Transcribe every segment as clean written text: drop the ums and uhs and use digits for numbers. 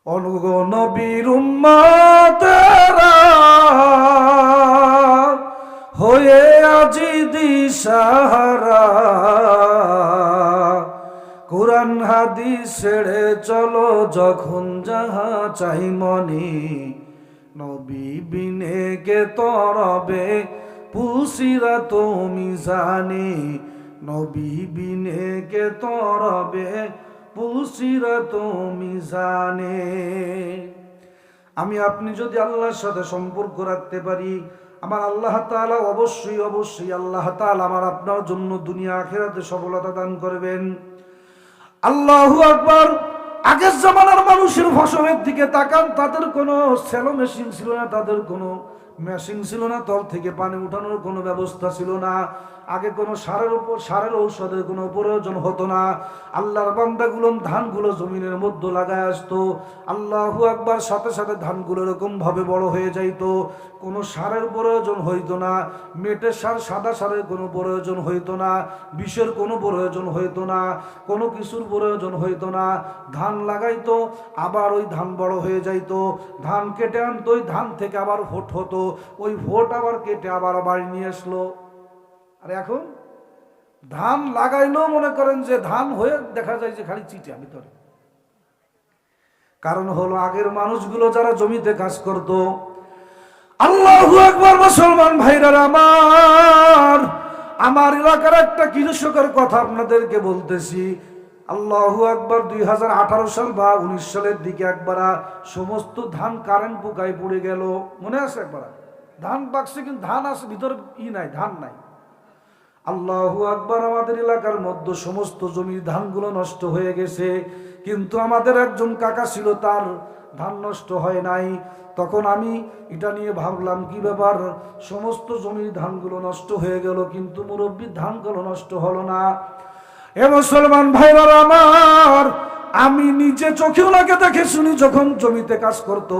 অনুগো নবীর উম্মতেরা হয়ে আজি দিশাহারা, কুরআন হাদিস ছেড়ে চলো যখন যাহা চাই মনি, নবী বিনে কে তরবে পুলসিরাত মিজানি, নবী বিনে কে তরবে পুলসিরাত মিজানে। আমি আপনি যদি আল্লাহর সাথে সম্পর্ক রাখতে পারি, আমার আল্লাহ তাআলা অবশ্যই অবশ্যই আল্লাহ তাআলা আমার আপনার জন্য দুনিয়া আখিরাতে সফলতা দান করবেন। আল্লাহু আকবার। আগের জামানার মানুষের ফসলের দিকে তাকান, তাদের কোনো সেলো মেশিন ছিল না, তাদের কোনো মেশিন ছিল না, তল থেকে পানি উঠানোর কোনো ব্যবস্থা ছিল না। আগে কোনো সারের ঔষধের কোনো প্রয়োজন হতো না। আল্লাহর বান্দাগুলো ধানগুলো জমিনের মধ্যে লাগায় আসতো, আল্লাহু আকবার, সাথে সাথে ধানগুলো এরকম ভাবে বড় হয়ে যাইতো। কোনো সারের প্রয়োজন হইতো না, মেটের সার সাদা সারের কোনো প্রয়োজন হইতো না, বিষের কোনো প্রয়োজন হইতো না, কোনো কিছুর প্রয়োজন হইতো না। ধান লাগাইতো, আবার ওই ধান বড় হয়ে যাইতো, ধান কেটে আনতো, ওই ধান থেকে আবার ভোট হতো, ওই ভোট আবার কেটে আবার বাড়ি নিয়ে আসলো। আর এখন ধান লাগাইলেও মনে করেন যে ধান হয়ে দেখা যায় যে খালি চিটা ভিতরে। কারণ হলো আগের মানুষগুলো যারা জমিতে কাজ করত, আল্লাহু আকবার। মুসলমান ভাইরা আমার এলাকার একটা কৃষকের কথা আপনাদেরকে বলতেছি। আল্লাহু আকবার। 2018 সাল বা 19 সালের দিকে একবার সমস্ত ধান কারেন্ট পোকায় পড়ে গেল, মনে আছে? একবার ধান পাকছে কিন্তু ধান আছে ভিতরে নাই, ধান নাই। আল্লাহু আকবার। আমাদের এলাকার মধ্যে সমস্ত জমির ধানগুলো নষ্ট হয়ে গেছে, কিন্তু আমাদের একজন কাকা ছিল, তার ধান নষ্ট হয় নাই। তখন আমি এটা নিয়ে ভাবলাম, কি ব্যাপার, সমস্ত জমির ধানগুলো নষ্ট হয়ে গেল কিন্তু মুরব্বির ধানগুলো নষ্ট হলো না। এ মুসলমান ভাইরা আমার, আমি নিজে চোখে ওনাকে দেখে শুনি যখন জমিতে কাজ করত,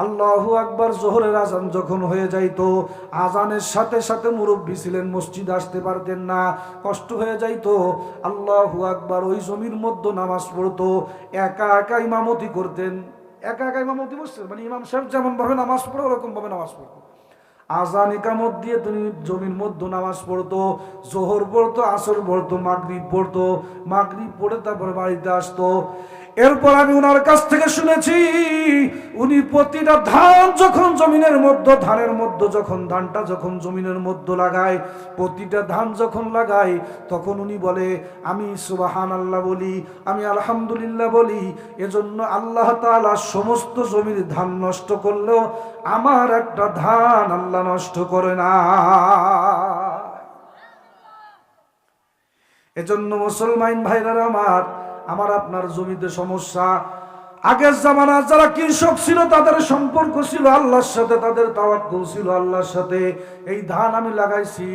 আল্লাহু আকবার, জোহরের আজান যখন হয়ে যাইতো, আজানের সাথে সাথে মুরব্বী ছিলেন, মসজিদে আসতে পারতেন না, কষ্ট হয়ে যাইতো। আল্লাহু আকবার, ওই জমির মধ্যে নামাজ পড়তো, একা একা ইমামতি করতেন। একা একা ইমামতি বসছেন মানে ইমাম সাহেব যেমন ভাবে নামাজ পড়ে ওরকম ভাবে নামাজ পড়তো। আজান ইকামত দিয়ে তুমি জমির মধ্যে নামাজ পড়তো, জোহর পড়তো, আসর পড়তো, মাগরিব পড়তো, মাগরিব পড়ে তারপরে বাড়িতে আসতো। এরপর আমি ওনার কাছ থেকে শুনেছি, উনি প্রতিটা ধান যখন জমিনের মধ্যে, ধানের মধ্যে যখন ধানটা যখন জমিনের মধ্যে লাগায়, প্রতিটা ধান যখন লাগায়, তখন উনি বলে, আমি সুবহানাল্লাহ বলি, আমি আলহামদুলিল্লাহ বলি। এজন্য আল্লাহ তাআলা সমস্ত জমির ধান নষ্ট করলেও আমার একটা ধান আল্লাহ নষ্ট করে না। এজন্য মুসলমান ভাইরা আমার আপনার জমিতে সমস্যা। আগের জামানার যারা কৃষক ছিল তাদের সম্পর্ক ছিল আল্লাহর সাথে, তাদের তাওয়াক্কুল ছিল আল্লাহর সাথে। এই ধান আমি লাগাইছি,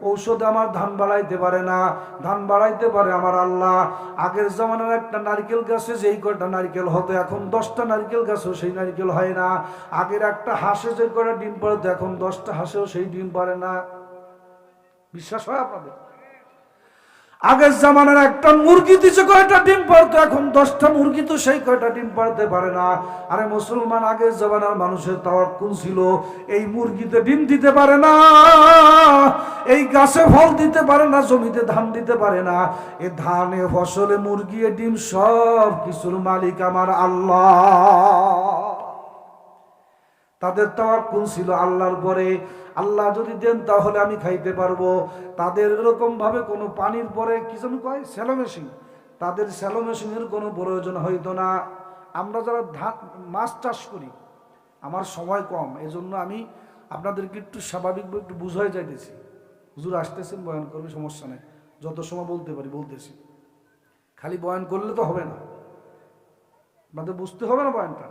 ঔষধে আমার ধান বাড়াইতে পারে না, ধান বাড়াইতে পারে আমার আল্লাহ। আগের জামানার একটা নারকেল গাছে যেই কয়টা নারকেল হতো, এখন 10টা নারকেল গাছেও সেই নারকেল হয় না। আগের একটা হাঁসে যে কয়টা ডিম পাড়তো, এখন 10টা হাঁসেও সেই ডিম পারে না। বিশ্বাস হয় আপনাদের? আগের জামানার একটা মুরগি দিছে কয়টা ডিম পারতো, এখন 10টা মুরগি তো সেই কয়টা ডিম পারতে পারে না। আরে মুসলমান, আগের জামানার মানুষের তাওয়াক্কুল ছিল, এই মুরগিতে ডিম দিতে পারে না, এই গাছে ফল দিতে পারে না, জমিতে ধান দিতে পারে না, এ ধানে ফসলে মুরগি এ ডিম সব কিছুর মালিক আমার আল্লাহ। তাদের তাওয়াক্কুল ছিল আল্লাহর পরে, আল্লাহ যদি দেন তাহলে আমি খাইতে পারবো। তাদের এরকম ভাবে কোনো পানির পরে কি যেন কয় স্যালো মেশিন, তাদের স্যালো মেশিনের কোনো প্রয়োজন হইতো না। আমরা যারা মাছ চাষ করি, আমার সময় কম, এজন্য আমি আপনাদেরকে একটু স্বাভাবিকভাবে একটু বুঝাই যাইতেছি। হুজুর আসতেছেন, বয়ান করবে, সমস্যা নেই, যত সময় বলতে পারি বলতেছি, খালি বয়ান করলে তো হবে না, আপনাদের বুঝতে হবে না বয়ানটা।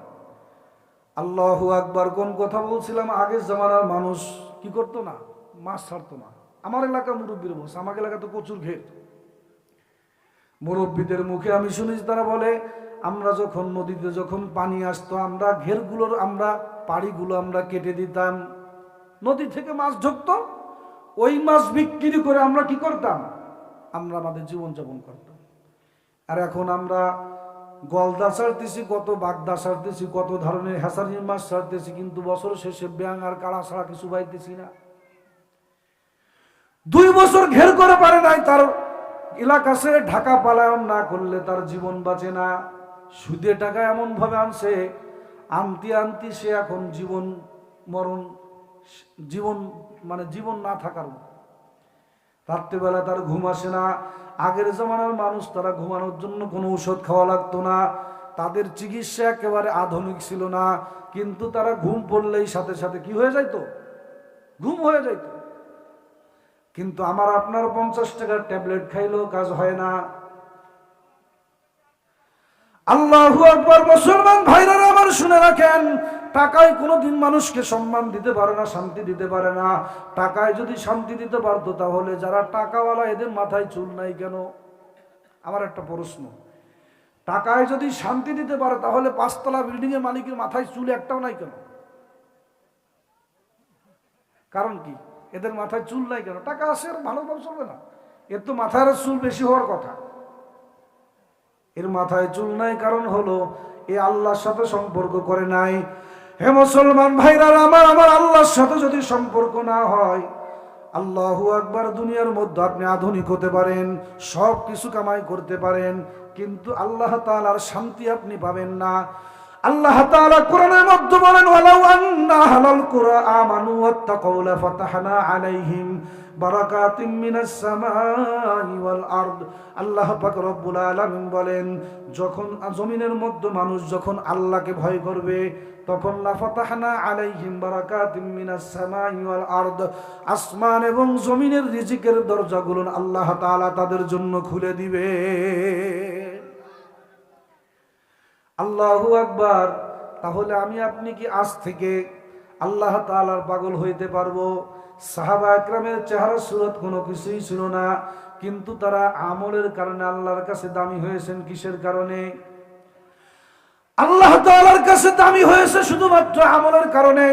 আল্লাহু আকবার। কোন কথা বলছিলাম? আগের জামানার মানুষ কি করতো না, মাছ ছাড়তো না। আমার এলাকা মুরব্বীর বলছে, আমার এলাকা তো প্রচুর ঘের। মুরব্বীদের মুখে আমি শুনেছি, তারা বলে, আমরা যখন নদীতে যখন পানি আসতো, আমরা ঘেরগুলোর আমরা পাড়িগুলো আমরা কেটে দিতাম, নদী থেকে মাছ ঢুকতো, ওই মাছ বিক্রি করে আমরা কি করতাম, আমরা আমাদের জীবনযাপন করতাম। আর এখন আমরা গলদা ছাড়তেছি, কত বাগদা ছাড়তেছি, কত ধরনের হ্যাসারির মাছ ছাড়তেছি, কিন্তু বছর শেষে ব্যাং আর কাড়া ছাড়া কিছু পাইতেছি না। 2 বছর ঘের করে পারে নাই, তার এলাকা ছেড়ে ঢাকা পালায়ন না করলে তার জীবন বাঁচে না। সুদে টাকা এমন ভাবে আনছে, আনতি আনতি সে এখন জীবন মরণ, জীবন মানে জীবন না থাকার মতো। রাত্রিবেলা তার ঘুম আসে না। আগের জমানার মানুষ, তারা ঘুমানোর জন্য কোনো ঔষধ খাওয়া লাগতো না, তাদের চিকিৎসা একেবারে আধুনিক ছিল না, কিন্তু তারা ঘুম পড়লেই সাথে সাথে কি হয়ে যাইতো? ঘুম হয়ে যাইতো। কিন্তু আমার আপনার 50 টাকার ট্যাবলেট খাইলেও কাজ হয় না। আল্লাহু আকবার। মুসলমান ভাইরা আমার শুনে রাখেন, টাকায় কোনোদিন মানুষকে সম্মান দিতে পারে না, শান্তি দিতে পারে না। টাকায় যদি শান্তি দিতে পারতো, তাহলে যারা টাকাওয়ালা এদের মাথায় চুল নাই কেন? আমার একটা প্রশ্ন, টাকায় যদি শান্তি দিতে পারে, তাহলে 5 তলা বিল্ডিং এর মালিকের মাথায় চুল একটাও নাই কেন? কারণ কি? এদের মাথায় চুল নাই কেন? টাকা আছে, আর ভালোভাবে চলবে না। এর তো মাথায় চুল বেশি হওয়ার কথা। এর মাথায় চুল নাই কারণ হলো এ আল্লাহর সাথে সম্পর্ক করে নাই। হে মুসলমান ভাইরা আমার, আমার আল্লাহর সাথে যদি সম্পর্ক না হয়, আল্লাহু আকবার, দুনিয়ার মধ্যে আপনি আধুনিক হতে পারেন, সব কিছু কামাই করতে পারেন, কিন্তু আল্লাহ তাআলার শান্তি আপনি পাবেন না। আল্লাহ তাআলা কোরআনের মধ্যে বলেন, ওয়ালাউ আন্না আহলাল কুরআ আমানু ওয়াত্তাকাউ লাফাতাহনা আলাইহিম বারাকাতিম মিনাস সামাই ওয়াল আরদ। আল্লাহ পাক রব্বুল আলামিন বলেন, যখন জমিনের মধ্যে মানুষ যখন আল্লাহকে ভয় করবে, তখন লাফাতাহনা আলাইহিম বারাকাতিম মিনাস সামাই ওয়াল আরদ, আসমান এবং জমিনের রিজিকের দরজাগুলো আল্লাহ তাআলা তাদের জন্য খুলে দিবে। আল্লাহু আকবার। তাহলে আমি আপনি কি আজ থেকে আল্লাহ তাআলার পাগল হইতে পারবো? সাহাবা একরামের চেহারা সুরত কোনো কিছুই ছিল না, কিন্তু তারা আমলের কারণে আল্লাহর কাছে দামি হয়েছেন। কিসের কারণে? আল্লাহ তাআলার কাছে দামি হয়েছে শুধুমাত্র আমলের কারণে।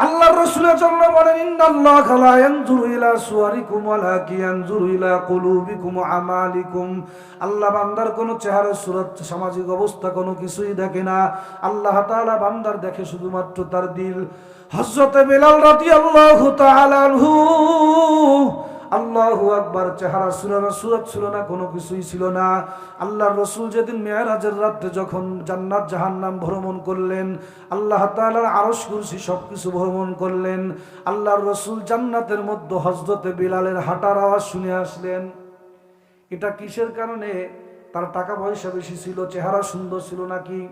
আল্লাহর রাসূলের জন্য বলেন, ইন্নাল্লাহা লা ইয়ানজুরু ইলা সুওয়ারিকুম ওয়ালাকিন ইয়ানজুরু ইলা কুলুবিকুম ওয়া আমালিকুম। আল্লাহ বান্দার কোনো চেহারা সুরত, সামাজিক অবস্থা কোনো কিছুই দেখে না। আল্লাহ তাআলা বান্দার দেখে শুধুমাত্র তার দিল। হযরত বেলাল রাদিয়াল্লাহু তাআলা আনহু, আল্লাহু আকবার, চেহারা সুরত ছিল না, কোনো কিছুই ছিল না। আল্লাহর রাসূল যেদিন মেরাজের রাতে যখন জান্নাত জাহান্নাম ভ্রমণ করলেন, আল্লাহ তাআলার আরশ কুরসি সবকিছু ভ্রমণ করলেন, আল্লাহর রাসূল জান্নাতের মধ্যে হযরত বেলালের হাঁটার আওয়াজ শুনে আসলেন। এটা কিসের কারণে? তার টাকা পয়সা বেশি ছিল, চেহারা সুন্দর ছিল নাকি?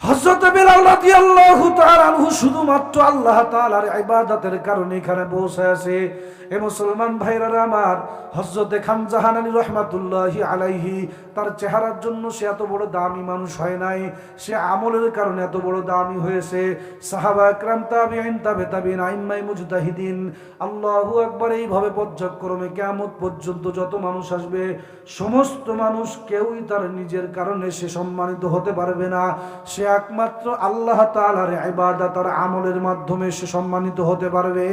হযরত বেলাল রাদিয়াল্লাহু তাআলা আনহু শুধুমাত্র আল্লাহ তাআলার ইবাদতের কারণে এখানে বসে আছে। এ মুসলমান ভাইরা আমার, হযরত খান জাহান আলী রাহমাতুল্লাহি আলাইহি, তার চেহারার জন্য সে এত বড় দামি মানুষ হয় নাই, সে আমলের কারণে এত বড় দামি হয়েছে। সাহাবা একরাম, তাবিঈন, তাবিঈন, আইম্মায়ে মুজতাহিদিন, আল্লাহু আকবার, এইভাবে পর্যায়ক্রমে কিয়ামত পর্যন্ত যত মানুষ আসবে, সমস্ত মানুষ কেউই তার নিজের কারণে সে সম্মানিত হতে পারবে না। সে একমাত্র আল্লাহ তাআলার ইবাদত আর আমলের মাধ্যমে সে সম্মানিত হতে পারবে।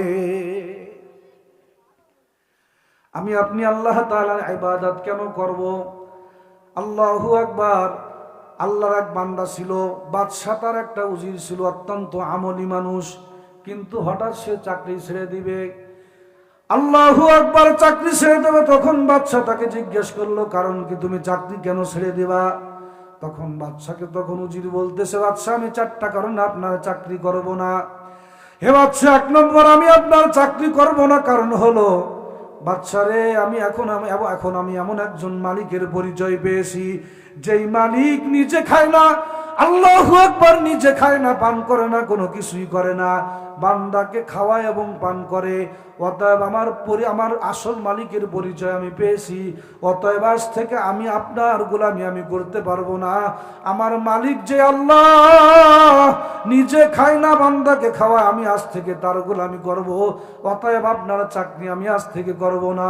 আমি আপনি আল্লাহ তাআলার ইবাদত কেন করব? আল্লাহু আকবার। আল্লাহর এক বান্দা ছিল, বাদশা তার একটা উজির ছিল, অত্যন্ত আমলি মানুষ, কিন্তু হঠাৎ সে চাকরি ছেড়ে দিবে। আল্লাহু আকবার, চাকরি ছেড়ে দেবে। তখন বাদশা তাকে জিজ্ঞেস করলো, কারণ কি, তুমি চাকরি কেন ছেড়ে দিবা? তখন বাদশাকে তখন উজির বলতেছে, বাদশা, আমি 4টা কারণে আপনার চাকরি করব না। হে বাদশা, 1 নম্বর, আমি আপনার চাকরি করব না কারণ হলো, বাদশা রে, আমি এখন এমন একজন মালিকের পরিচয় পেয়েছি, যেই মালিক নিজে খায় না, আল্লাহু আকবার, নিজে খায় না, পান করে না, কোনো কিছুই করে না, বান্দাকে খাওয়ায় এবং পান করে। অতএব আমার আসল মালিকের পরিচয় আমি পেয়েছি। অতএব আজ থেকে আমি আপনার গোলামি আমি করতে পারবো না। আমার মালিক যে আল্লাহ, নিজে খায় না, বান্দাকে খাওয়ায়, আমি আজ থেকে তার গোলামি করব। অতএব আপনার চাকরি আমি আজ থেকে করব না।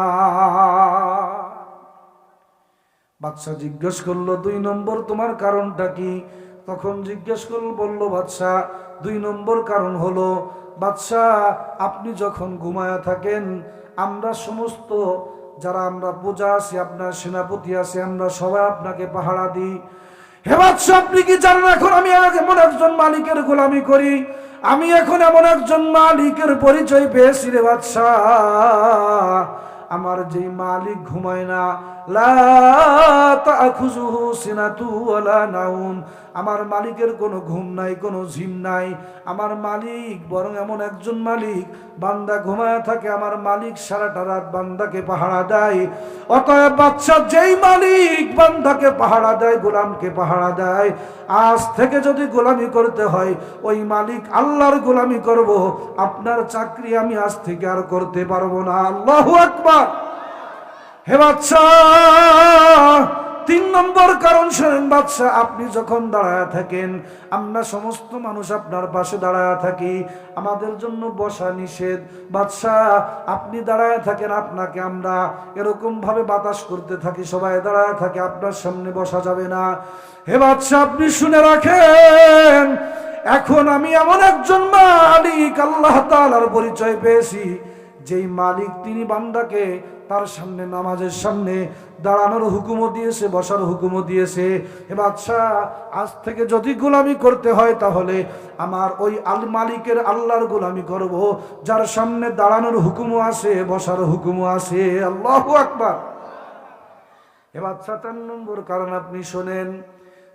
বাদশা জিজ্ঞেস করলো, 2 নম্বর তোমার কারণটা কি? তখন জিজ্ঞেস করল, বলল বাদশা, 2 নম্বর কারণ হলো, বাদশা, আপনি যখন ঘুমায়া থাকেন, আমরা সমস্ত যারা আমরা প্রজা আছি, আপনার সেনাপতি আছে, আমরা সবাই আপনাকে পাহারা দিই। হে বাদশা, আপনি কি জানেন এখন আমি এমন একজন মালিকের গোলামি করি, আমি এখন এমন একজন মালিকের পরিচয় পেয়েছি রে বাদশা, আমার যেই মালিক ঘুমায় না, লা তাখুযুহু সিনাতু ওয়ালা নাউম, আমার মালিকের কোনো ঘুম নাই, কোনো ঝিম নাই। আমার মালিক বরং এমন একজন মালিক, বান্দা ঘুমায় থাকে, আমার মালিক সারাটা রাত বান্দাকে পাহারা দেয়। অতএব বাদশা, যেই মালিক বান্দাকে পাহারা দেয়, গোলামকে পাহারা দেয়, আজ থেকে যদি গোলামি করতে হয় ওই মালিক আল্লাহর গোলামি করব, আপনার চাকরি আমি আজ থেকে আর করতে পারবো না। আল্লাহু আকবার। হে বাদশা, 3 নম্বর কারণ শোনেন বাদশা, আপনি যখন দাঁড়ায় থাকেন, আমরা সমস্ত মানুষ আপনার পাশে দাঁড়ায় থাকি, আমাদের জন্য বসা নিষেধ। বাদশা, আপনি দাঁড়ায় থাকেন, আপনাকে আমরা এরকম ভাবে বাতাস করতে থাকি, সবাই দাঁড়ায় থাকে, আপনার সামনে বসা যাবে না। হে বাদশা, আপনি শুনে রাখেন, এখন আমি এমন একজন মালিক আল্লাহ তাআলার পরিচয় পেয়েছি, যেই মালিক তিনি বান্দাকে তার সামনে, নামাজের সামনে দাঁড়ানোর হুকুমও দিয়েছে, বসার হুকুমও দিয়েছে। হে বাদশা, আজ থেকে যদি গোলামি করতে হয় তাহলে আমার ওই মালিকের আল্লাহর গোলামি করব, যার সামনে দাঁড়ানোর হুকুমও আছে, বসার হুকুমও আছে। আল্লাহু আকবার। হে বাদশা, 4 নম্বর কারণ আপনি শোনেন।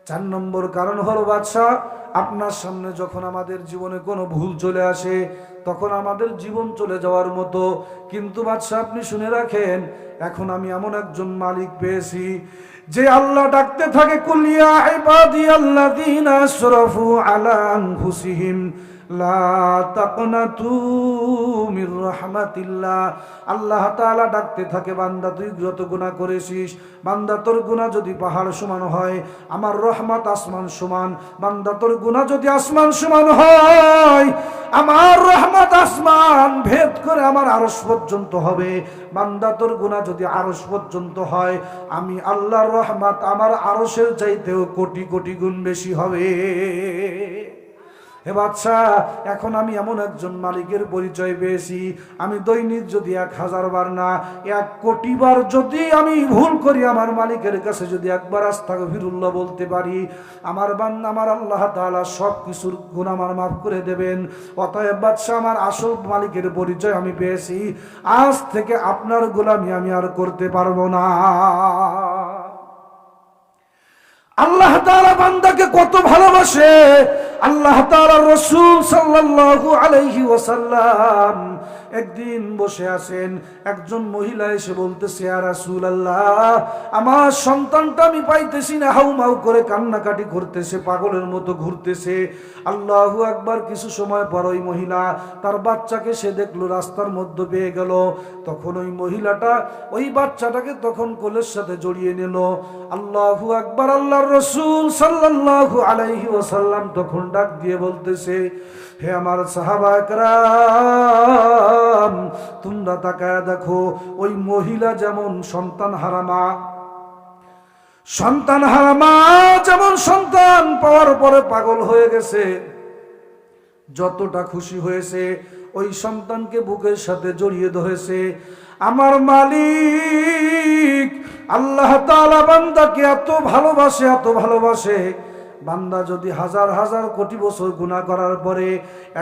4 নম্বর কারণ হলো বাদশা, আপনার সামনে যখন আমাদের জীবনে কোনো ভুল চলে আসে, তখন আমাদের জীবন চলে যাওয়ার মতো। কিন্তু বাদশা, আপনি শুনে রাখেন, এখন আমি এমন একজন মালিক পেয়েছি, যে আল্লাহ ডাকতে থাকে, কুল ইয়া ইবাদিয়াল্লাযীনা আসরাফু আলা আনফুসিহিম লা তাকনাতু মির রাহমাতিল্লাহ। আল্লাহ তাআলা ডাকতে থাকে, বান্দা তুই যত গুনাহ করেছিস, বান্দা তোর গুনাহ যদি পাহাড় সমান হয়, আমার রহমত আসমান সমান। বান্দা তোর গুনাহ যদি আসমান সমান হয়, আমার রহমত আসমান ভেদ করে আমার আরশ পর্যন্ত হবে। বান্দা তোর গুনাহ যদি আরশ পর্যন্ত হয়, আমি আল্লাহর রহমত আমার আরশের চাইতেও কোটি কোটি গুণ বেশি হবে। হে বাদশা, এখন আমি এমন একজন মালিকের পরিচয় পেয়েছি, আমি দৈনিক যদি 1000 বার না 1 কোটি বার যদি আমি ভুল করি, আমার মালিকের কাছে যদি একবার আস্তাগফিরুল্লাহ বলতে পারি, আমার বান্দা, আমার আল্লাহ তাআলা সব কিছুর গুনাহ আমার মাফ করে দেবেন। অতএব বাদশা, আমার আসল মালিকের পরিচয় আমি পেয়েছি, আজ থেকে আপনার গোলামি আমি আর করতে পারবো না। আল্লাহ তাআলা বান্দাকে কত ভালোবাসে। আল্লাহ তাআলার রাসূল সাল্লাল্লাহু আলাইহি ওয়াসাল্লাম একদিন বসে আছেন, একজন মহিলা এসে বলতেছে, ইয়া রাসূলুল্লাহ, আমার সন্তানটা আমি পাইতেছি না, হাউমাউ করে কান্নাকাটি করতেছে, পাগলের মতো ঘুরতেছে। আল্লাহু আকবার। কিছু সময় পর ওই মহিলা তার বাচ্চাকে সে দেখলো রাস্তার মধ্যে পেয়ে গেল। তখন ওই মহিলাটা ওই বাচ্চাটাকে তখন কোলের সাথে জড়িয়ে নিল। আল্লাহু আকবার। আল্লাহর রাসূল সাল্লাল্লাহু আলাইহি ওয়াসাল্লাম তখন ডাক দিয়ে বলতেছে, হে আমার সাহাবা কেরাম, তোমরা তাকায় দেখো, ওই মহিলা যেমন সন্তান হারামা, যেমন সন্তান পাওয়ার পরে পাগল হয়ে গেছে, যতটা খুশি হয়েছে ওই সন্তানকে বুকের সাথে জড়িয়ে ধরেছে। আমার মালিক আল্লাহ তাআলা বান্দাকে এত ভালোবাসে, এত ভালোবাসে, বান্দা যদি 1000 1000 কোটি বছর গুনাহ করার পরে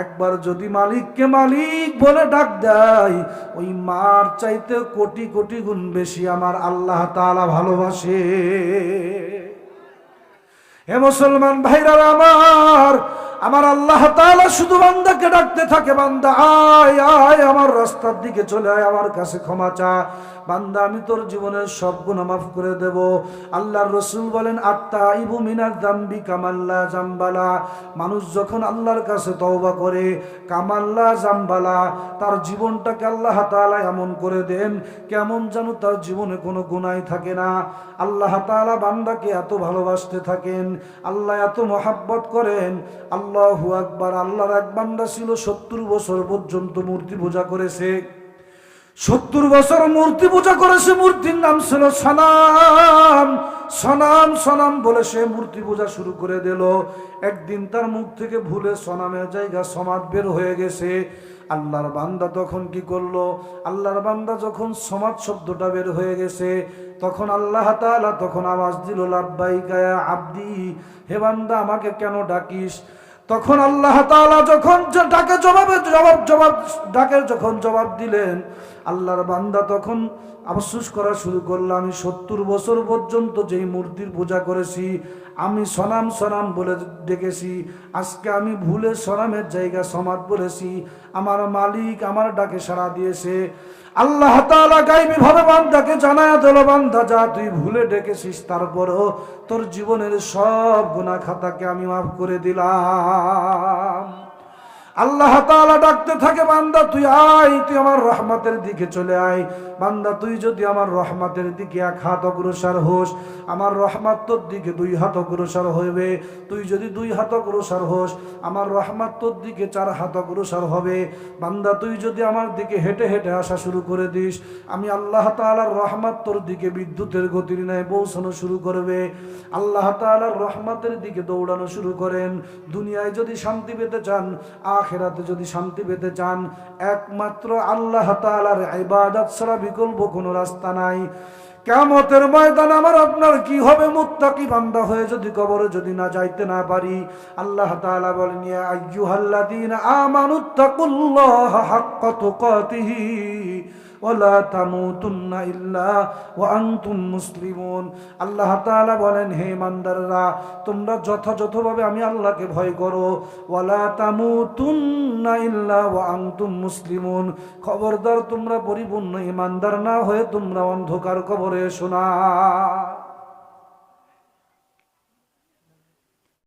একবার যদি মালিককে মালিক বলে ডাক দেয়, ওই মার চাইতে কোটি কোটি গুণ বেশি আমার আল্লাহ তাআলা ভালোবাসে। হে মুসলমান ভাইরা আমার আল্লাহ তাআলা শুধু বান্দাকে ডাকতে থাকে, বান্দা আয় আয় আমার রাস্তার দিকে চলে আয়, আমার কাছে ক্ষমা চা, বান্দা আমি তোর জীবনের সব গুনাহ মাফ করে দেব। আল্লাহর রাসূল বলেন, আত-তাইবু মিনাজ যামবি কামাল্লা জামবালা। মানুষ যখন আল্লাহর কাছে তওবা করে, কামাল্লা জামবালা, তার জীবনটাকে আল্লাহ তাআলা এমন করে দেন কেমন যেন তার জীবনে কোনো গুনাহই থাকে না। আল্লাহ তাআলা বান্দাকে এত ভালোবাসতে থাকেন, আল্লাহ এত মহব্বত করেন। আল্লাহু আকবার। আল্লাহর এক বান্দা ছিল 70 বছর পর্যন্ত মূর্তি পূজা করেছে। 70 বছর মূর্তি পূজা করেছে, মূর্তির নাম ছিল সনাম। সনাম সনাম বলে সে মূর্তি পূজা শুরু করে দিল। একদিন তার মুখ থেকে ভুলে সনামের জায়গা সমাদ বের হয়ে গেছে। আল্লাহর বান্দা তখন কি করলো? আল্লাহর বান্দা যখন সমাদ শব্দটা বের হয়ে গেছে, তখন আল্লাহ তাআলা তখন আওয়াজ দিল, লাব্বাইকা ইয়া আব্দি, হে বান্দা আমাকে কেন ডাকিস? তখন আল্লাহ তাআলা যখন ডাকে ডাকের যখন জবাব দিলেন, আল্লাহর বান্দা তখন আফসোস করা শুরু করলো, আমি 70 বছর পর্যন্ত যেই মূর্তির পূজা করেছি, আমি সনাম সনাম বলে ডেকেছি, আজকে আমি ভুলে সনামের জায়গা সমাদ বলেছি। আমার মালিক আমার ডাকে সাড়া দিয়েছে। আল্লাহ তাআলা গায়বী ভাবে বান্দাকে জানায়া দিল, বান্দা যা তুই ভুলে ডেকেছিস, তারপরও তোর জীবনের সব গুনাহ খাতাকে আমি মাফ করে দিলাম। আল্লাহ তাআলা ডাকতে থাকে, বান্দা তুই আয়, তুই আমার রহমতের দিকে চলে আয়। বান্দা তুই যদি আমার রহমতের দিকে 1 হাত অগ্রসর হোস, আমার রহমত তোর দিকে 2 হাত অগ্রসর হইবে। তুই যদি 2 হাত অগ্রসর হোস, আমার রহমত তোর দিকে 4 হাত অগ্রসর হবে। বান্দা তুই যদি আমার দিকে হেঁটে হেঁটে আসা শুরু করে দিস, আমি আল্লাহ তাআলার রহমত তোর দিকে বিদ্যুতের গতির ন্যায় পৌঁছানো শুরু করবে। আল্লাহ তাআলার রহমতের দিকে দৌড়ানো শুরু করেন। দুনিয়ায় যদি শান্তি পেতে চান, আখিরাতে যদি শান্তি পেতে চান, একমাত্র আল্লাহ তাআলার ইবাদত ছাড়া বিকল্প কোনো রাস্তা নাই। কিয়ামতের ময়দানে আমার আপনার কি হবে? মুত্তাকি বান্দা হয়ে যদি কবরে যদি না যাইতে না পারি, আল্লাহ তাআলা বলেন, ইয়া আইয়ুহাল্লাযীনা আমানুত্তাকুল্লাহা হাক্কা তুকাতিহি ওয়ালা তামুতুন্না ইল্লা ওয়া আনতুম মুসলিমুন। আল্লাহ তাআলা বলেন, হে ইমানদাররা, তোমরা যথাযথভাবে আমি আল্লাহকে ভয় করো। ওয়ালা তামুতুন্না ইল্লা ওয়া আনতুম মুসলিমুন, খবরদার তোমরা পরিপূর্ণ ইমানদার না হয়ে তোমরা অন্ধকার কবরে এসো না।